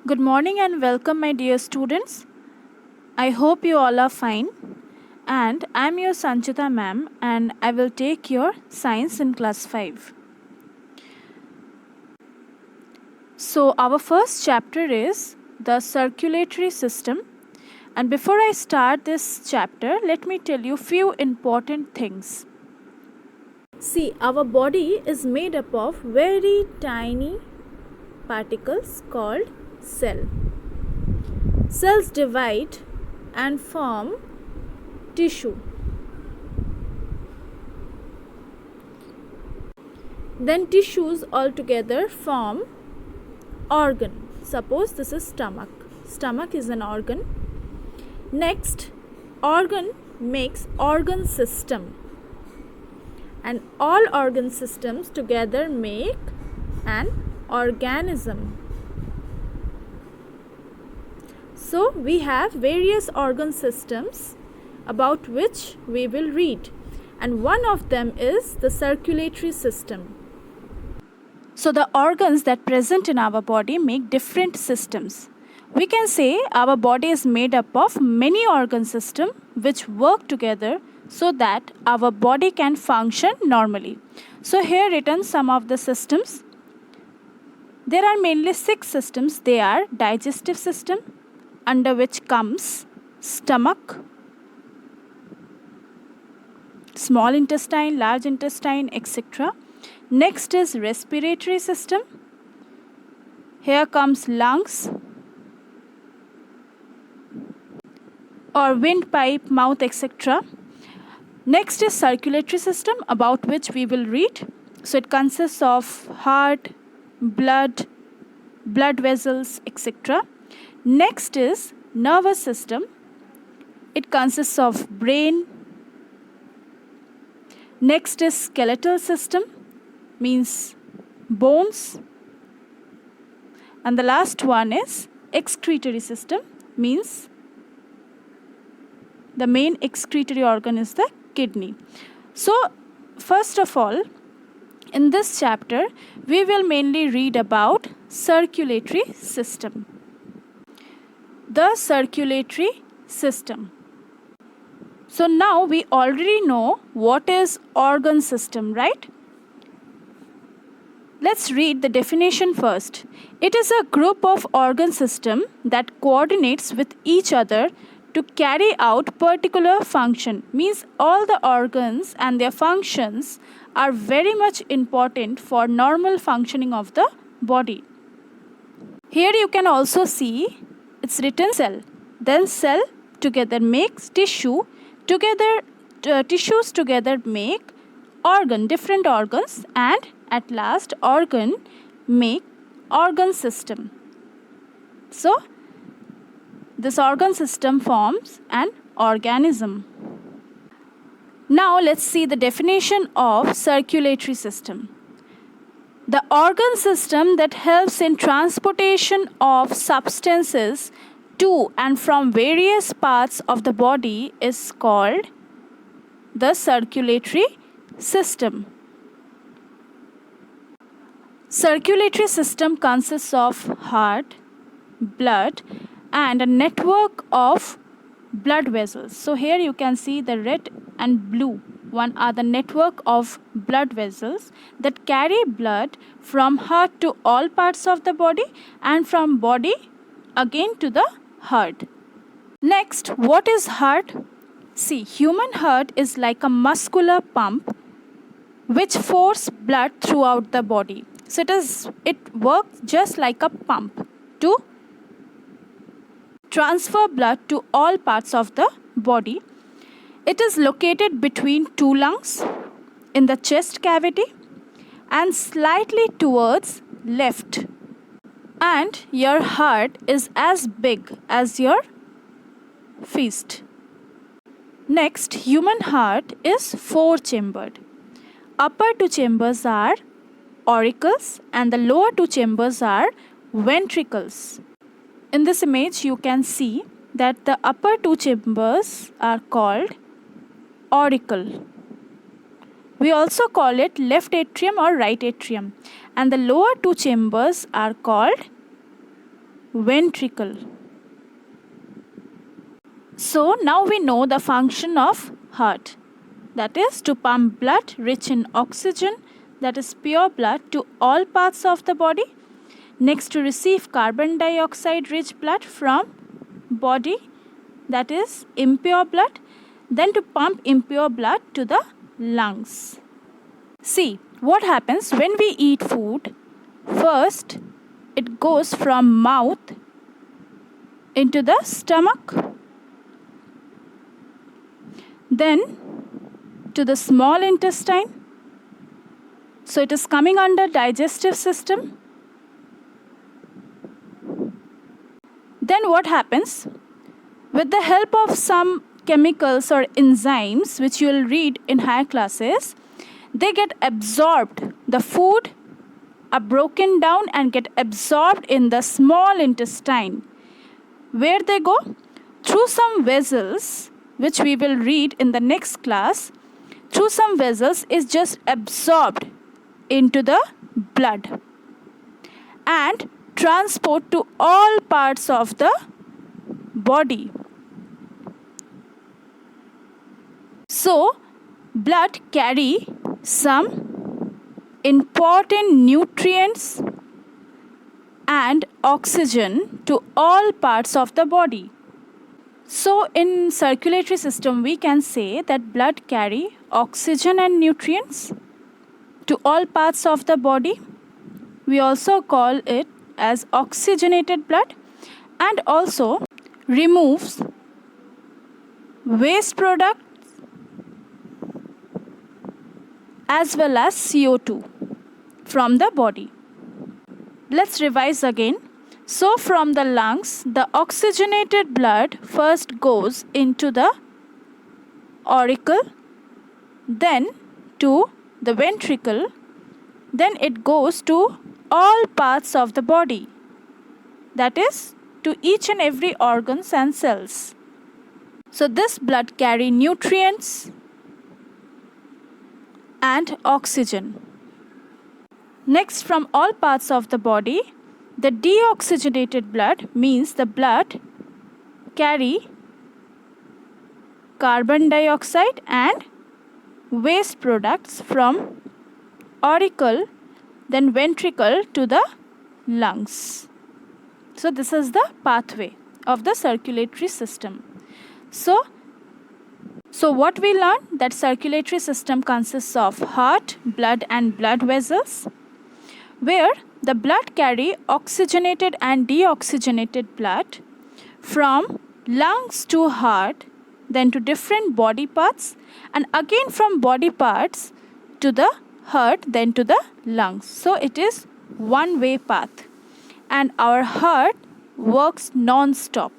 Good morning and welcome, my dear students. I hope you all are fine. And I'm your Sanchita ma'am, and I will take your science in class 5. So, our first chapter is the circulatory system. And before I start this chapter, let me tell you few important things. See, our body is made up of very tiny particles called cell. Cells divide and form tissue. Then tissues altogether form organ. Suppose this is stomach. Stomach is an organ. Next, organ makes organ system. And all organ systems together make an organism. So, we have various organ systems about which we will read, and one of them is the circulatory system. So, the organs that present in our body make different systems. We can say our body is made up of many organ systems which work together so that our body can function normally. So, here written some of the systems. There are mainly 6 systems. They are digestive system, under which comes stomach, small intestine, large intestine, etc. Next is respiratory system. Here comes lungs or windpipe, mouth, etc. Next is circulatory system, about which we will read. So it consists of heart, blood vessels, etc. Next is nervous system. It consists of brain. Next is skeletal system, means bones. And the last one is excretory system, means the main excretory organ is the kidney. So, first of all, in this chapter, we will mainly read about circulatory system. The circulatory system. So now we already know what is organ system, right? Let's read the definition first. It is a group of organ system that coordinates with each other to carry out particular function. Means all the organs and their functions are very much important for normal functioning of the body. Here you can also see it's written cell. Then cell together makes tissue. Together, tissues together make organ, different organs, and at last organ make organ system. So, this organ system forms an organism. Now, let's see the definition of circulatory system. The organ system that helps in transportation of substances to and from various parts of the body is called the circulatory system. Circulatory system consists of heart, blood, and a network of blood vessels. So here you can see the red and blue one are the network of blood vessels that carry blood from heart to all parts of the body and from body again to the heart. Next, what is heart? See, human heart is like a muscular pump which forces blood throughout the body. So it works just like a pump to transfer blood to all parts of the body. It is located between 2 lungs in the chest cavity and slightly towards left. And your heart is as big as your fist. Next, human heart is 4-chambered. Upper 2 chambers are auricles and the lower 2 chambers are ventricles. In this image, you can see that the upper 2 chambers are called auricle. We also call it left atrium or right atrium, and the lower 2 chambers are called ventricle. So now we know the function of heart, that is to pump blood rich in oxygen, that is pure blood, to all parts of the body. Next, to receive carbon dioxide rich blood from body, that is impure blood. Then to pump impure blood to the lungs. See, what happens when we eat food? First, it goes from mouth into the stomach, then to the small intestine. So it is coming under digestive system. Then what happens? With the help of some chemicals or enzymes, which you will read in higher classes, they get absorbed. The food are broken down and get absorbed in the small intestine. Where they go? Through some vessels, which we will read in the next class. Through some vessels is just absorbed into the blood and transport to all parts of the body. So, blood carry some important nutrients and oxygen to all parts of the body. So, in circulatory system, we can say that blood carry oxygen and nutrients to all parts of the body. We also call it as oxygenated blood, and also removes waste products as well as CO2 from the body. Let's revise again. So from the lungs, the oxygenated blood first goes into the auricle, then to the ventricle, then it goes to all parts of the body, that is to each and every organs and cells. So this blood carry nutrients and oxygen. Next, from all parts of the body, the deoxygenated blood means the blood carry carbon dioxide and waste products from auricle, then ventricle to the lungs. So this is the pathway of the circulatory system. So what we learned, that circulatory system consists of heart, blood and blood vessels, where the blood carry oxygenated and deoxygenated blood from lungs to heart, then to different body parts, and again from body parts to the heart, then to the lungs. So it is one-way path, and our heart works non-stop.